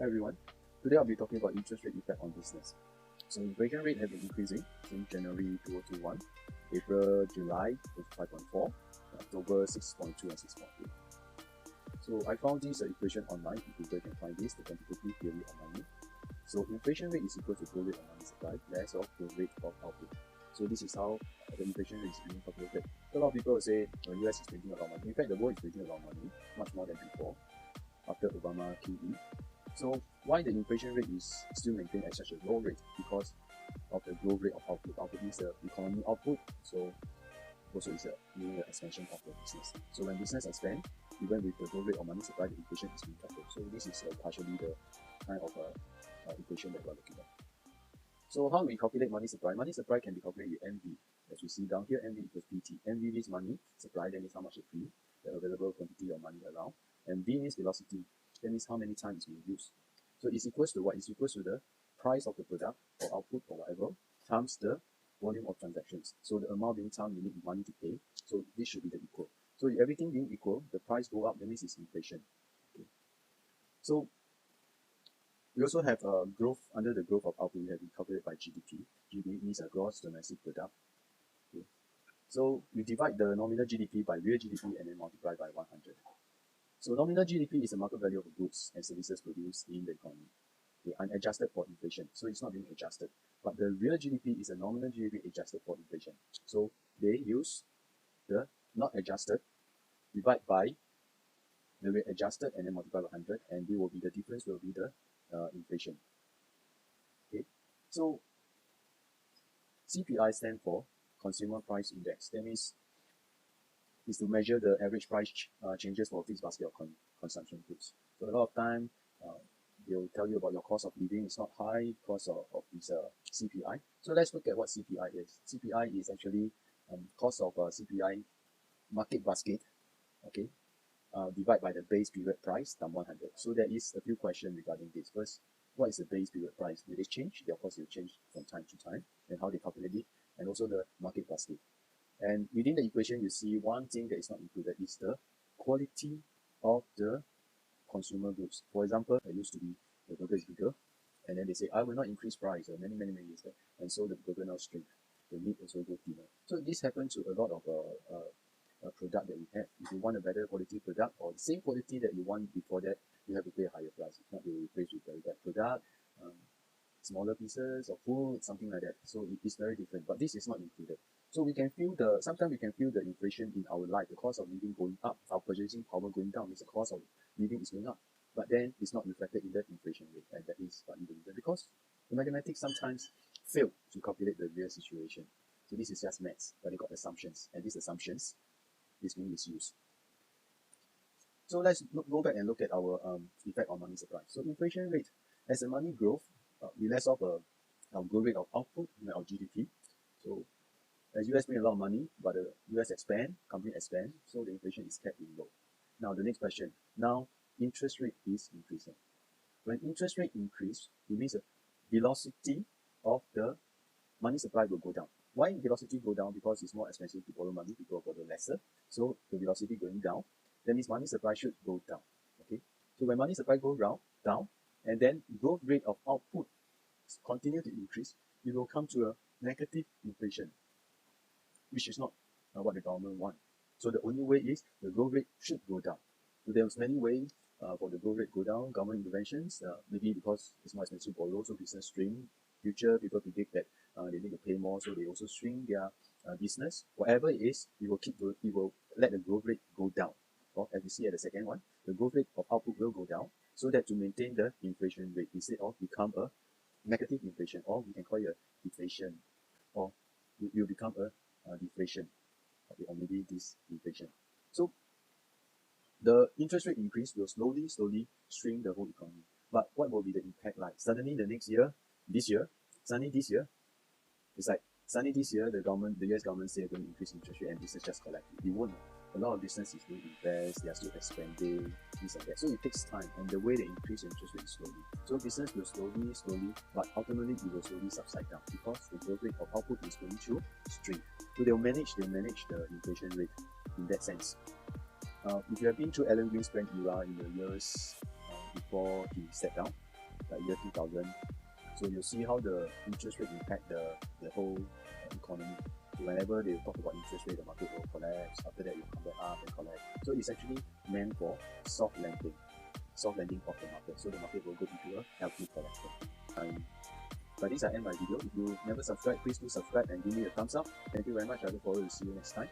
Hi everyone. Today I'll be talking about interest rate effect on business. So inflation rate have been increasing since January 2021, April, July was 5.4, October 6.2 and 6.8. So I found this equation online. If you can find this, the quantitative theory of money. So inflation rate is equal to growth rate of money supply less of growth rate of output. So this is how the inflation rate is being calculated. So a lot of people will say the US is printing a lot of money. In fact, the world is printing a lot of money, much more than before, after Obama came in. So why the inflation rate is still maintained at such a low rate? Because of the growth rate of output. Output means the economy output, so also is meaning the expansion of the business. So when business expand, even with the growth rate of money supply, the inflation is being coupled. So this is partially the kind of equation that we're looking at. So how do we calculate money supply? Money supply can be calculated with MV. As we see down here, MV equals PT. MV means money supply, that means how much is free, the available quantity of money around. And V means velocity, that means how many times it's being used. So it's equals to what? It's equals to the price of the product or output or whatever times the volume of transactions. So the amount being time you need money to pay. So this should be the equal. So if everything being equal, the price go up, that means it's inflation. Okay. So we also have growth. Under the growth of output, we have been calculated by GDP. GDP means a gross domestic product. Okay. So we divide the nominal GDP by real GDP and then multiply by 100. So nominal GDP is the market value of goods and services produced in the economy, okay, unadjusted for inflation. So it's not being adjusted. But the real GDP is a nominal GDP adjusted for inflation. So they use the not adjusted, divide by the rate adjusted and then multiply by 100, and it will be the difference will be the inflation. Okay, so CPI stand for Consumer Price Index. That means is to measure the average price changes for a fixed basket of consumption goods. So a lot of time they'll tell you about your cost of living is not high because of this CPI. So let's look at what CPI is. CPI is actually cost of CPI market basket, okay, divide by the base period price times 100. So there is a few questions regarding this. First, what is the base period price? Will they change? Of course, it will change from time to time, and how they calculate it, and also the market basket. And within the equation, you see one thing that is not included is the quality of the consumer goods. For example, it used to be the burger is bigger, and then they say, I will not increase price many years back, and so the burger now shrink. The meat also go thinner. So this happens to a lot of product that we have. If you want a better quality product or the same quality that you want before that, you have to pay a higher price. If not, you will replace with very bad product, smaller pieces of food, something like that. So it is very different, but this is not included. So we can feel sometimes we can feel the inflation in our life. The cost of living going up, our purchasing power going down means the cost of living is going up. But then it's not reflected in the inflation rate, and that is partly the reason because the mathematics sometimes fail to calculate the real situation. So this is just maths, but they got assumptions, and these assumptions is being misused. So let's go back and look at our effect on money supply. So inflation rate, as the money growth, we less of our growth rate of output, our GDP. So as US bring a lot of money, but the US expand, company expand, so the inflation is kept in low. Now the next question. Now interest rate is increasing. When interest rate increase, it means the velocity of the money supply will go down. Why velocity go down? Because it's more expensive to borrow money, people borrow lesser. So the velocity going down, that means money supply should go down. Okay. So when money supply go down, and then growth rate of output continue to increase, it will come to a negative inflation, which is not what the government want. So the only way is the growth rate should go down. So there's many ways for the growth rate go down. Government interventions, maybe because it's more expensive to borrow, so business shrink. Future people predict that they need to pay more, so they also shrink their business. Whatever it is, it will let the growth rate go down. Or as we see at the second one, the growth rate of output will go down, so that to maintain the inflation rate instead of become a negative inflation, or we can call it a deflation, or it will become a deflation, okay, or maybe disinflation. So the interest rate increase will slowly shrink the whole economy. But what will be the impact like? Suddenly the next year, this year, it's like suddenly this year the US government say they're going to increase interest rate and business just collect it. It won't. A lot of business is going to invest, they are still expanding, this and that. So it takes time, and the way they increase interest rate is slowly. So business will slowly, but ultimately it will slowly subside down because the growth rate of output is going to shrink. So they'll manage the inflation rate in that sense. If you have been through Alan Greenspan era in the years before he stepped down, like year 2000. So you see how the interest rate impact the whole economy. So whenever they talk about interest rate, the market will collapse. After that, you come back up and collapse. So it's actually meant for soft landing of the market. So the market will go into a healthy correction. By this, I end my video. If you never subscribe, please do subscribe and give me a thumbs up. Thank you very much. I look forward to see you next time.